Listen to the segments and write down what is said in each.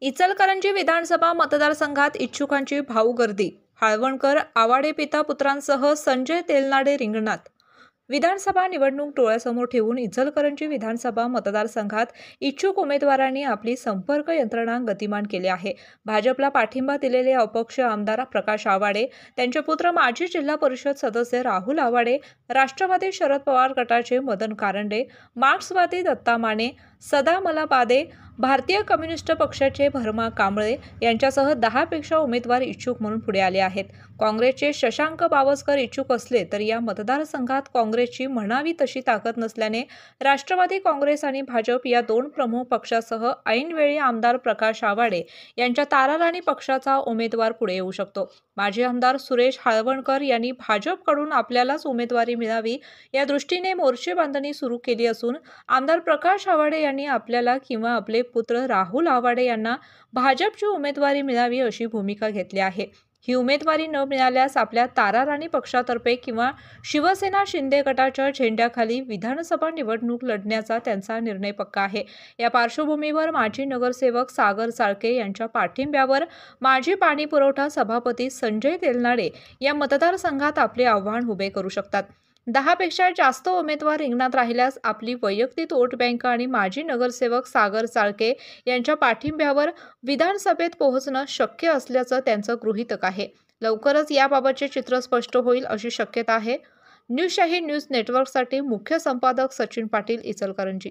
इचलकरंजी विधानसभा मतदारसंघात इच्छुकांची भाऊ गर्दी। हाळवणकर आवाडे पिता पुत्रांसह संजय तेलनाडे रिंगणात। विधानसभा निवडणूक डोळ्यासमोर ठेवून इचलकरंजी विधानसभा मतदारसंघात इच्छुक उमेदवारांनी आपली संपर्क यंत्रणा गतिमान केली आहे। भाजपला पाठिंबा दिलेले अपक्ष आमदार प्रकाश आवाडे, त्यांचे पुत्र माजी जिल्हा परिषद सदस्य राहुल आवाडे, राष्ट्रवादी शरद पवार गटाचे मदन कारंडे, मार्क्सवादी दत्ता माने, सदा मलाबादे, भारतीय कम्युनिस्ट पक्षाचे भरमा कांबळे यांच्यासह 10 पेक्षा उमेदवार इच्छुक म्हणून पुढे आले आहेत। काँग्रेसचे शशांक बावस्कर इच्छुक असले तरी या मतदारसंघात काँग्रेसची म्हणावी तशी ताकद नसल्याने राष्ट्रवादी काँग्रेस आणि भाजप या दोन प्रमुख पक्षासह ऐनवेळी आमदार प्रकाश आवाडे यांच्या ताराराणी पक्षाचा उमेदवार पुढे येऊ शकतो। माजी आमदार सुरेश हाळवणकर यांनी भाजपकडून आपल्यालाच उमेदवारी मिळावी या दृष्टीने मोर्चे बांधणी सुरू केली असून आमदार प्रकाश आवाडे यांनी आपल्याला किंवा आपले पुत्र राहुल आवाडे यांना भाजपची उमेदवारी मिळावी अशी भूमिका घेतली आहे। ही उमेदवारी न मिळाल्यास आपल्या ताराराणी पक्षातर्फे किंवा शिवसेना शिंदे गटाच्या झेंड्याखाली विधानसभा निवडणूक लढण्याचा त्यांचा निर्णय पक्का आहे। या पार्श्वभूमीवर माजी नगरसेवक सागर साळके यांच्या पाठिंब्यावर माजी पाणी पुरवठा सभापती संजय तेलनाडे या मतदारसंघात आपले आव्हान उभे करू शकतात। 10 पेक्षा जास्त उमेदवार रिंगणात राहिल्यास आपली वैयक्तिक वोट बँक आणि माजी नगरसेवक सागर साळके यांच्या पाठिंब्यावर विधानसभेत पोहोचणं शक्य असल्याचं त्यांचं गृहीतक आहे। लवकरच याबाबतचे चित्र स्पष्ट होईल अशी शक्यता आहे। न्यूजशाही न्यूज नेटवर्कसाठी मुख्य संपादक सचिन पाटील, इचलकरंजी।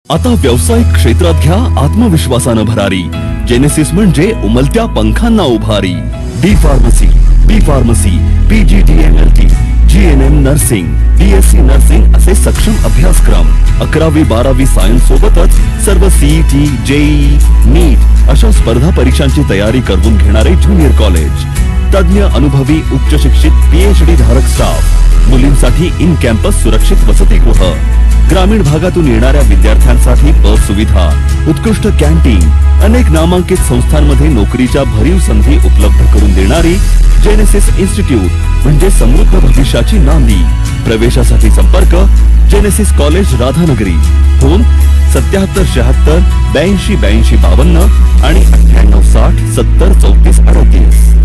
आता व्यावसायिक क्षेत्रात घ्या आत्मविश्वासानं भरारी। जेनेसिस म्हणजे उमलत्या पंखांना उभारी। D pharmacy, B pharmacy, PGDMLT, GNM nursing, BSc nursing असे सक्षम अभ्यासक्रम। 11वी 12वी सायन्स सोबतच सर्व CET, JEE, नीट अशा स्पर्धा परीक्षांची तयारी करून घेणारे ज्युनियर कॉलेज। तज्ञ अनुभवी उच्च शिक्षित PhD धारक स्टाफ। मुलींसाठी इन कॅम्पस सुरक्षित वसतिगृह। ग्रामीण भागातून येणाऱ्या विद्यार्थ्यांसाठी बस सुविधा, उत्कृष्ट कॅन्टीन, अनेक नामांकित संस्थांमध्ये नोकरीच्या भरीव संधी उपलब्ध करून देणारी जेनेसिस इन्स्टिट्यूट म्हणजे समृद्ध भविष्याची नांदी। प्रवेशासाठी संपर्क जेनेसिस कॉलेज, राधानगरी। फोन 77 76 82 52 52 आणि 98 60 70 34 38।